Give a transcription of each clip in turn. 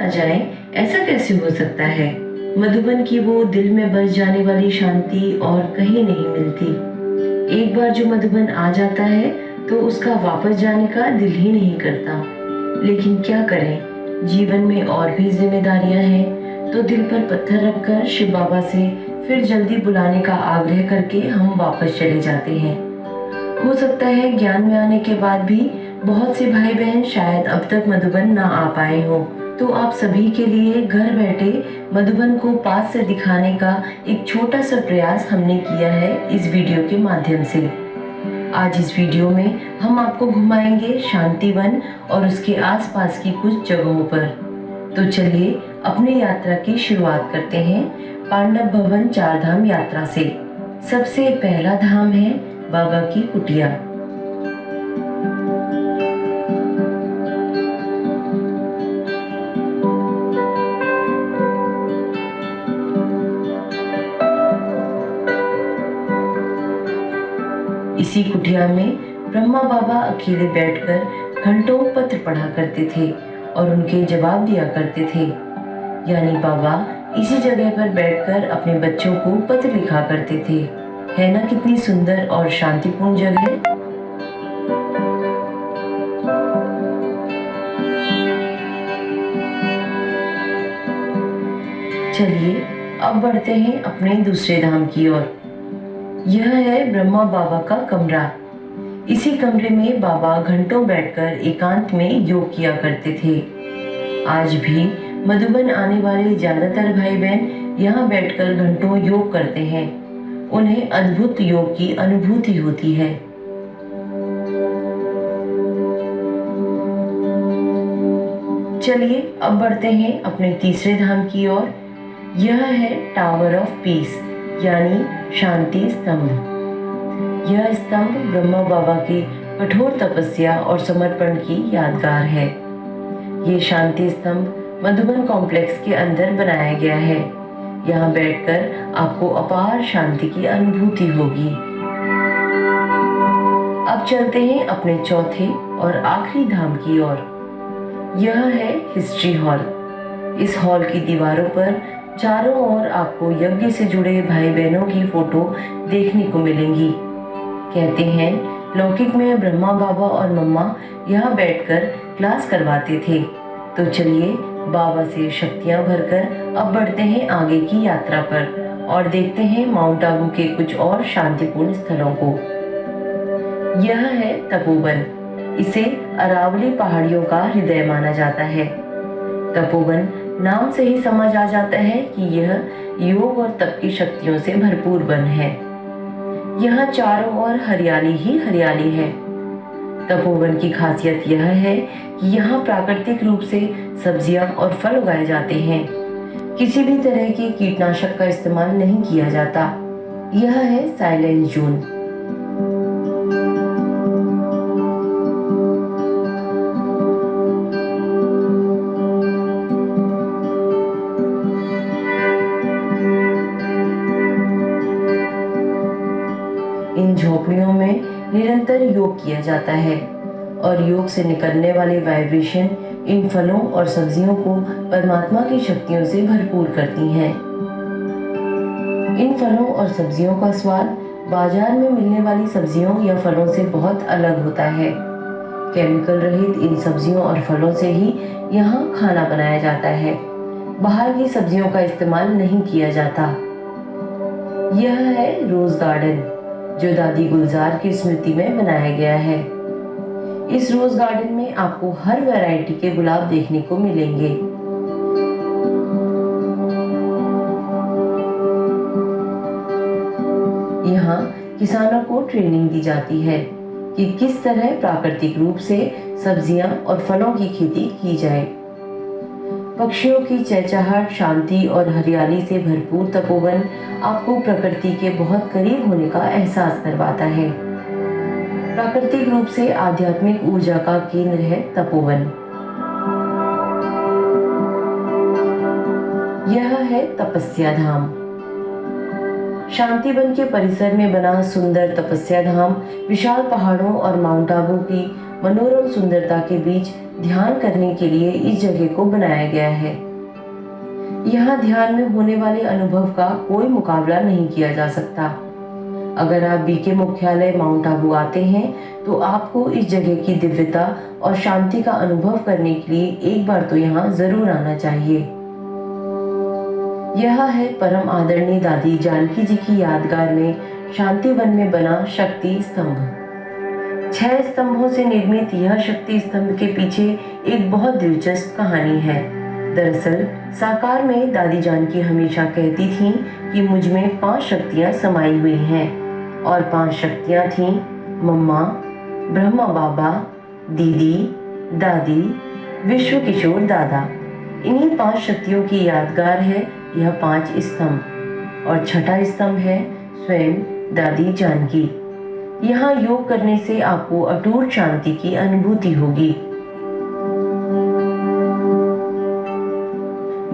आ जाए, ऐसा कैसे हो सकता है? मधुबन की वो दिल में बस जाने वाली शांति और कहीं नहीं मिलती। एक बार जो मधुबन आ जाता है तो उसका वापस जाने का दिल ही नहीं करता। लेकिन क्या करें, जीवन में और भी जिम्मेदारियां हैं, तो दिल पर पत्थर रखकर शिव बाबा से फिर जल्दी बुलाने का आग्रह करके हम वापस चले जाते हैं। हो सकता है ज्ञान में आने के बाद भी बहुत से भाई बहन शायद अब तक मधुबन ना आ पाए हों, तो आप सभी के लिए घर बैठे मधुबन को पास से दिखाने का एक छोटा सा प्रयास हमने किया है इस वीडियो के माध्यम से। आज इस वीडियो में हम आपको घुमाएंगे शांतिवन और उसके आसपास की कुछ जगहों पर। तो चलिए अपनी यात्रा की शुरुआत करते हैं पांडव भवन चारधाम यात्रा से। सबसे पहला धाम है बाबा की कुटिया। इसी कुटिया में ब्रह्मा बाबा अकेले बैठकर घंटों पत्र पढ़ा करते थे और उनके जवाब दिया करते थे। यानी बाबा इसी जगह पर बैठकर अपने बच्चों को पत्र लिखा करते थे। है ना कितनी सुंदर और शांतिपूर्ण जगह। चलिए अब बढ़ते हैं अपने दूसरे धाम की ओर। यह है ब्रह्मा बाबा का कमरा। इसी कमरे में बाबा घंटों बैठकर एकांत में योग किया करते थे। आज भी मधुबन आने वाले ज्यादातर भाई बहन यहाँ बैठकर घंटों योग करते हैं। उन्हें अद्भुत योग की अनुभूति होती है। चलिए अब बढ़ते हैं अपने तीसरे धाम की ओर। यह है टावर ऑफ पीस यानी शांति स्तंभ। यह स्तंभ ब्रह्मा बाबा की कठोर तपस्या और समर्पण की यादगार है। ये शांति स्तंभ मधुबन कॉम्प्लेक्स के अंदर बनाया गया है। यहाँ बैठकर आपको अपार शांति की अनुभूति होगी। अब चलते हैं अपने चौथे और आखिरी धाम की ओर। यह है हिस्ट्री हॉल। इस हॉल की दीवारों पर चारों ओर आपको यज्ञ से जुड़े भाई बहनों की फोटो देखने को मिलेंगी। कहते हैं लौकिक में ब्रह्मा बाबा और मम्मा यहाँ बैठकर क्लास करवाते थे। तो चलिए बाबा से शक्तियाँ भरकर अब बढ़ते हैं आगे की यात्रा पर और देखते हैं माउंट आबू के कुछ और शांतिपूर्ण स्थलों को। यह है तपोवन। इसे अरावली पहाड़ियों का हृदय माना जाता है। तपोवन नाम से ही समझ आ जाता है कि यह योग और तप की शक्तियों से भरपूर वन है। यहाँ चारों ओर हरियाली ही हरियाली है। तपोवन की खासियत यह है कि यहाँ प्राकृतिक रूप से सब्जियां और फल उगाए जाते हैं। किसी भी तरह के कीटनाशक का इस्तेमाल नहीं किया जाता। यह है साइलेंस जोन। इन झोपड़ियों में निरंतर योग किया जाता है और योग से निकलने वाले वाइब्रेशन इन फलों और सब्जियों को परमात्मा की शक्तियों से भरपूर करती हैं। इन फलों और सब्जियों का स्वाद बाजार में मिलने वाली सब्जियों या फलों से बहुत अलग होता है। केमिकल रहित इन सब्जियों और फलों से ही यहाँ खाना बनाया जाता है। बाहर की सब्जियों का इस्तेमाल नहीं किया जाता। यह है रोज गार्डन जो दादी गुलजार की स्मृति में बनाया गया है। इस रोज गार्डन में आपको हर वैरायटी के गुलाब देखने को मिलेंगे। यहाँ किसानों को ट्रेनिंग दी जाती है कि किस तरह प्राकृतिक रूप से सब्जियां और फलों की खेती की जाए। पक्षियों की चहचहाहट, शांति और हरियाली से भरपूर तपोवन आपको प्रकृति के बहुत करीब होने का एहसास करवाता है। प्राकृतिक रूप से आध्यात्मिक ऊर्जा का केंद्र है तपोवन। यह है तपस्या धाम। शांतिवन के परिसर में बना सुंदर तपस्या धाम विशाल पहाड़ों और माउंट आबू की मनोरम सुंदरता के बीच ध्यान करने के लिए इस जगह को बनाया गया है। यहाँ ध्यान में होने वाले अनुभव का कोई मुकाबला नहीं किया जा सकता। अगर आप बीके मुख्यालय माउंट आबू आते हैं तो आपको इस जगह की दिव्यता और शांति का अनुभव करने के लिए एक बार तो यहाँ जरूर आना चाहिए। यह है परम आदरणीय दादी जानकी जी की यादगार में शांतिवन में बना शक्ति स्तंभ। 6 स्तंभों से निर्मित यह शक्ति स्तंभ के पीछे एक बहुत दिलचस्प कहानी है। दरअसल साकार में दादी जानकी हमेशा कहती थीं कि मुझ में 5 शक्तियां समाई हुई हैं और 5 शक्तियां थीं मम्मा, ब्रह्मा बाबा, दीदी, दादी, विश्व किशोर दादा। इन्हीं 5 शक्तियों की यादगार है यह 5 स्तंभ और छठा स्तंभ है स्वयं दादी जानकी। यहाँ योग करने से आपको अटूट शांति की अनुभूति होगी।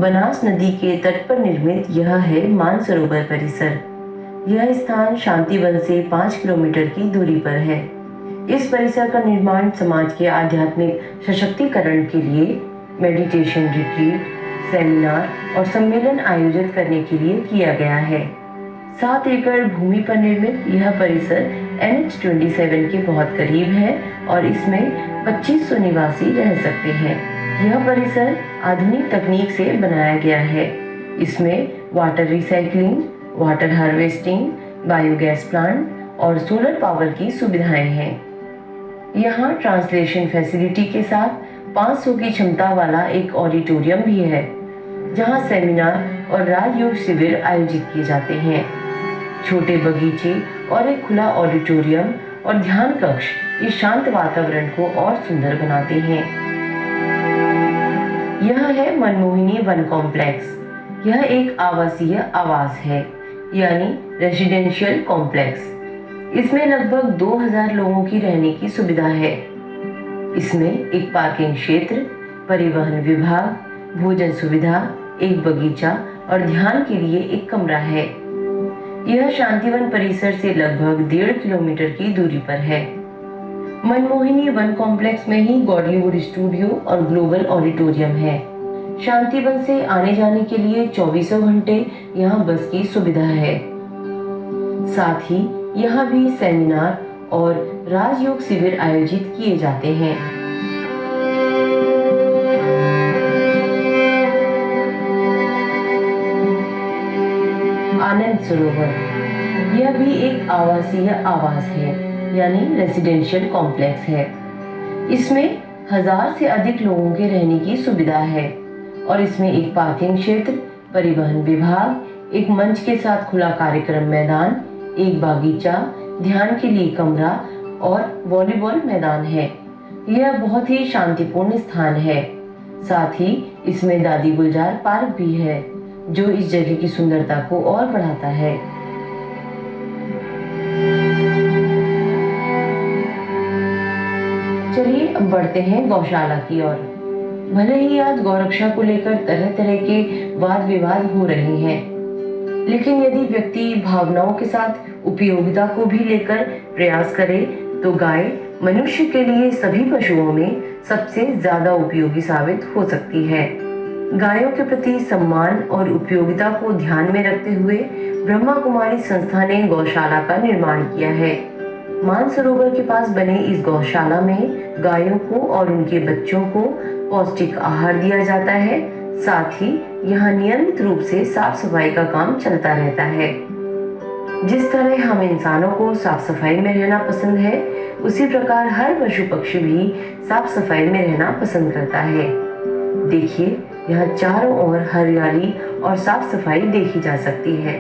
बनास नदी के तट पर निर्मित यह है मानसरोवर परिसर। यह स्थान शांतिवन से 5 किलोमीटर की दूरी पर है। इस परिसर का निर्माण समाज के आध्यात्मिक सशक्तिकरण के लिए मेडिटेशन रिट्रीट, सेमिनार और सम्मेलन आयोजित करने के लिए किया गया है। 7 एकड़ भूमि पर निर्मित यह परिसर NH-27 के बहुत करीब है और इसमें 2500 निवासी रह सकते हैं। यह परिसर आधुनिक तकनीक से बनाया गया है। इसमें water recycling, water harvesting, biogas plant और सोलर पावर की सुविधाएं हैं। यहाँ ट्रांसलेशन फैसिलिटी के साथ 500 की क्षमता वाला एक ऑडिटोरियम भी है जहाँ सेमिनार और राजयोग शिविर आयोजित किए जाते हैं। छोटे बगीचे और एक खुला ऑडिटोरियम और ध्यान कक्ष इस शांत वातावरण को और सुंदर बनाते हैं। यह है मनमोहिनी वन कॉम्प्लेक्स। यह एक आवासीय आवास है यानी रेजिडेंशियल कॉम्प्लेक्स। इसमें लगभग 2000 लोगों की रहने की सुविधा है। इसमें एक पार्किंग क्षेत्र, परिवहन विभाग, भोजन सुविधा, एक बगीचा और ध्यान के लिए एक कमरा है। यह शांतिवन परिसर से लगभग 1.5 किलोमीटर की दूरी पर है। मनमोहिनी वन कॉम्प्लेक्स में ही गॉडलीवुड स्टूडियो और ग्लोबल ऑडिटोरियम है। शांतिवन से आने जाने के लिए 24 घंटे यहाँ बस की सुविधा है। साथ ही यहाँ भी सेमिनार और राजयोग शिविर आयोजित किए जाते हैं। आनंद सरोवर यह भी एक आवासीय आवास है यानी रेजिडेंशियल कॉम्प्लेक्स है। इसमें 1000 से अधिक लोगों के रहने की सुविधा है और इसमें एक पार्किंग क्षेत्र, परिवहन विभाग, एक मंच के साथ खुला कार्यक्रम मैदान, एक बागीचा, ध्यान के लिए कमरा और वॉलीबॉल मैदान है। यह बहुत ही शांतिपूर्ण स्थान है। साथ ही इसमें दादी गुलजार पार्क भी है जो इस जगह की सुंदरता को और बढ़ाता है। चलिए अब बढ़ते हैं गौशाला की ओर। भले ही आज गौरक्षा को लेकर तरह तरह के वाद विवाद हो रहे हैं, लेकिन यदि व्यक्ति भावनाओं के साथ उपयोगिता को भी लेकर प्रयास करे तो गाय मनुष्य के लिए सभी पशुओं में सबसे ज्यादा उपयोगी साबित हो सकती है। गायों के प्रति सम्मान और उपयोगिता को ध्यान में रखते हुए ब्रह्मा कुमारी संस्था ने गौशाला का निर्माण किया है। मानसरोवर के पास बने इस गौशाला में गायों को और उनके बच्चों को पौष्टिक आहार दिया जाता है। साथ ही यहाँ नियमित रूप से साफ सफाई का काम चलता रहता है। जिस तरह हम इंसानों को साफ सफाई में रहना पसंद है, उसी प्रकार हर पशु पक्षी भी साफ सफाई में रहना पसंद करता है। देखिए, यहाँ चारों ओर हरियाली और साफ सफाई देखी जा सकती है।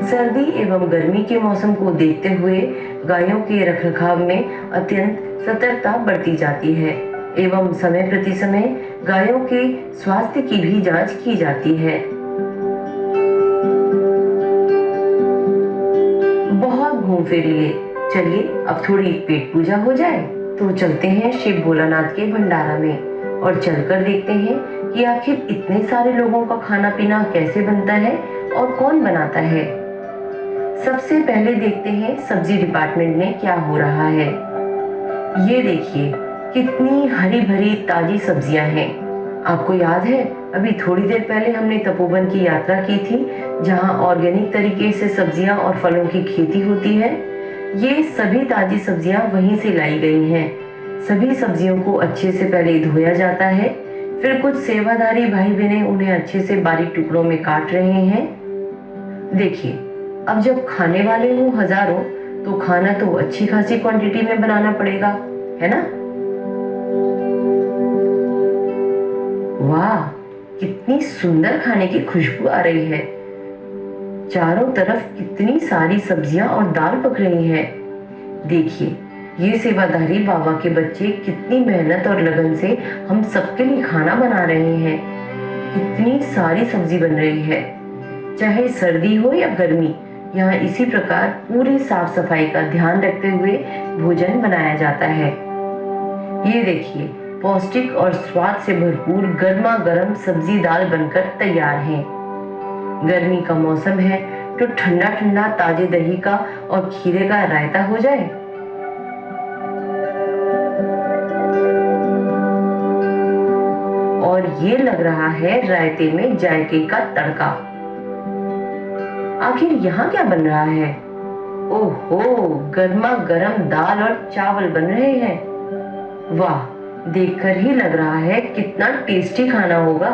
सर्दी एवं गर्मी के मौसम को देखते हुए गायों के रखरखाव में अत्यंत सतर्कता बरती जाती है एवं समय प्रति समय गायों के स्वास्थ्य की भी जांच की जाती है। बहुत घूम फिर लिए, चलिए अब थोड़ी पेट पूजा हो जाए। तो चलते हैं शिव भोलानाथ के भंडारा में और चलकर देखते हैं कि आखिर इतने सारे लोगों का खाना पीना कैसे बनता है और कौन बनाता है। सबसे पहले देखते हैं सब्जी डिपार्टमेंट में क्या हो रहा है। ये देखिए कितनी हरी भरी ताजी सब्जियां हैं। आपको याद है अभी थोड़ी देर पहले हमने तपोवन की यात्रा की थी, जहां ऑर्गेनिक तरीके से सब्जियां और फलों की खेती होती है। ये सभी ताजी सब्जियां वहीं से लाई गई हैं। सभी सब्जियों को अच्छे से पहले धोया जाता है, फिर कुछ सेवादारी भाई बहनें उन्हें अच्छे से बारीक टुकड़ों में काट रहे हैं। देखिए, अब जब खाने वाले हो हजारों, तो खाना तो अच्छी खासी क्वांटिटी में बनाना पड़ेगा, है ना? वाह, कितनी सुंदर खाने की खुशबू आ रही है। चारों तरफ कितनी सारी सब्जियां और दाल पक रही है। देखिए, ये सेवादारी बाबा के बच्चे कितनी मेहनत और लगन से हम सबके लिए खाना बना रहे हैं। कितनी सारी सब्जी बन रही है। चाहे सर्दी हो या गर्मी, यहाँ इसी प्रकार पूरी साफ सफाई का ध्यान रखते हुए भोजन बनाया जाता है। ये देखिए, पौष्टिक और स्वाद से भरपूर गर्मा गर्म सब्जी दाल बनकर तैयार है। गर्मी का मौसम है तो ठंडा ठंडा ताजे दही का और खीरे का रायता हो जाए। और ये लग रहा है रायते में जायके का तड़का। आखिर यहाँ क्या बन रहा है? ओहो, गर्मा गर्म दाल और चावल बन रहे हैं। वाह, देखकर ही लग रहा है कितना टेस्टी खाना होगा।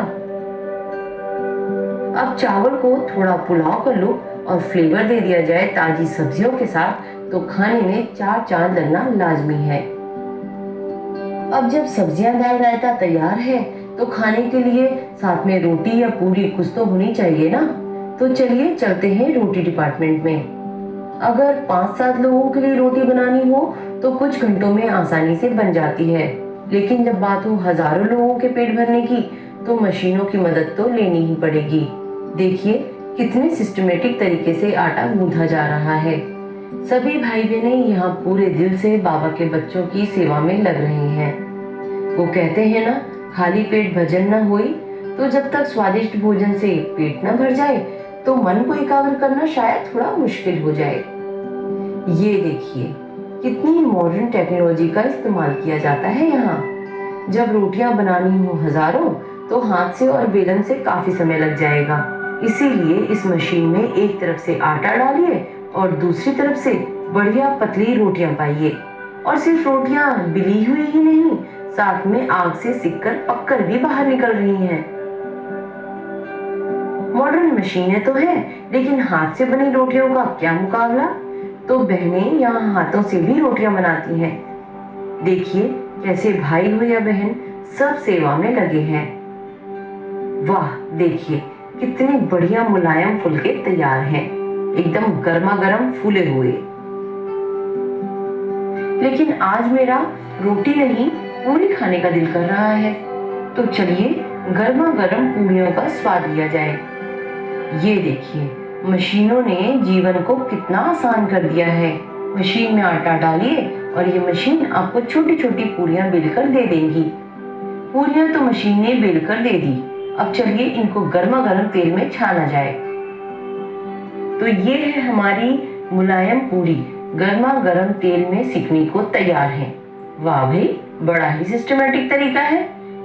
अब चावल को थोड़ा पुलाव का लुक और फ्लेवर दे दिया जाए ताजी सब्जियों के साथ, तो खाने में चार चांद लगना लाजमी है। अब जब सब्जियां दाल रायता तैयार है, तो खाने के लिए साथ में रोटी या पूरी कुछ तो होनी चाहिए ना। तो चलिए चलते हैं रोटी डिपार्टमेंट में। अगर 5-7 लोगों के लिए रोटी बनानी हो तो कुछ घंटों में आसानी से बन जाती है, लेकिन जब बात हो हजारों लोगों के पेट भरने की, तो मशीनों की मदद तो लेनी ही पड़ेगी। देखिए कितने सिस्टमेटिक तरीके से आटा गूंथा जा रहा है। सभी भाई बहनें यहाँ पूरे दिल से बाबा के बच्चों की सेवा में लग रहे हैं। वो कहते हैं ना, खाली पेट भजन न होई। तो जब तक स्वादिष्ट भोजन से पेट न भर जाए, तो मन को एकाग्र करना शायद थोड़ा मुश्किल हो जाए। ये देखिए कितनी मॉडर्न टेक्नोलॉजी का इस्तेमाल किया जाता है यहाँ। जब रोटियां बनानी हो हजारों, तो हाथ से और बेलन से काफी समय लग जाएगा। इसीलिए इस मशीन में एक तरफ से आटा डालिए और दूसरी तरफ से बढ़िया पतली रोटियां पाइए। और सिर्फ रोटियां बिली हुई ही नहीं, साथ में आग से सिककर पककर भी बाहर निकल रही हैं। मॉडर्न मशीनें तो हैं, लेकिन हाथ से बनी रोटियों का क्या मुकाबला। तो बहनें यहाँ हाथों से भी रोटियां बनाती हैं। देखिए कैसे भाई हो या बहन सब सेवा में लगे हैं। वाह, देखिए कितने बढ़िया मुलायम फुलके तैयार हैं, एकदम गर्मा गर्म फूले हुए। लेकिन आज मेरा रोटी नहीं पूरी खाने का दिल कर रहा है। तो चलिए गर्मा गर्म पूरियों का स्वाद लिया जाए। ये देखिए, मशीनों ने जीवन को कितना आसान कर दिया है। मशीन में आटा डालिए और ये मशीन आपको छोटी छोटी पूरियां बेलकर दे देंगी। पूरियां तो मशीन ने बेलकर दे दी। अब चलिए इनको गर्मा गर्म तेल में छाना जाए। तो ये है हमारी मुलायम पूरी, गर्मा गर्म तेल में सिकने को तैयार है। वाह भाई, बड़ा ही सिस्टमेटिक तरीका है।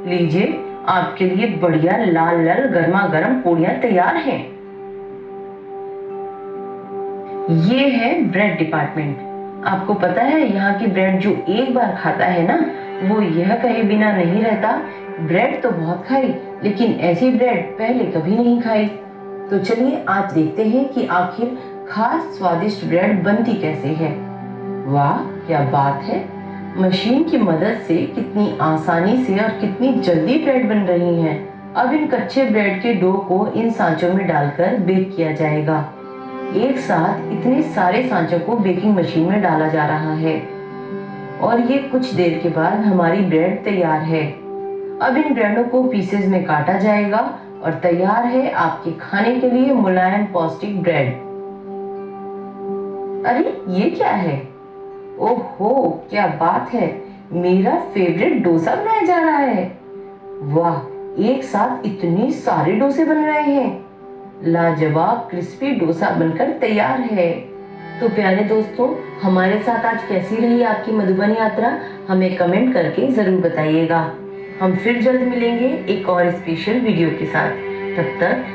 लीजिए, आपके लिए बढ़िया लाल लाल गर्मा गर्म पूरियां तैयार हैं। ये है ब्रेड डिपार्टमेंट। आपको पता है यहाँ की ब्रेड जो एक बार खाता है ना, वो यह कहे बिना नहीं रहता, ब्रेड तो बहुत खाई, लेकिन ऐसी ब्रेड पहले कभी नहीं खाई। तो चलिए आज देखते हैं कि आखिर खास स्वादिष्ट ब्रेड बनती कैसे है। वाह क्या बात है, मशीन की मदद से कितनी आसानी से और कितनी जल्दी ब्रेड बन रही हैं। अब इन कच्चे ब्रेड के डो को इन सांचों में डालकर बेक किया जाएगा। एक साथ इतने सारे सांचों को बेकिंग मशीन में डाला जा रहा है और ये कुछ देर के बाद हमारी ब्रेड तैयार है। अब इन ब्रेडों को पीसेस में काटा जाएगा और तैयार है आपके खाने के लिए मुलायम पौष्टिक ब्रेड। अरे ये क्या है? ओहो क्या बात है, मेरा फेवरेट डोसा बनाया जा रहा है। वाह, एक साथ इतने सारे डोसे बन रहे हैं। लाजवाब क्रिस्पी डोसा बनकर तैयार है। तो प्यारे दोस्तों, हमारे साथ आज कैसी रही आपकी मधुबन यात्रा, हमें कमेंट करके ज़रूर बताइएगा। हम फिर जल्द मिलेंगे एक और स्पेशल वीडियो के साथ। तब तक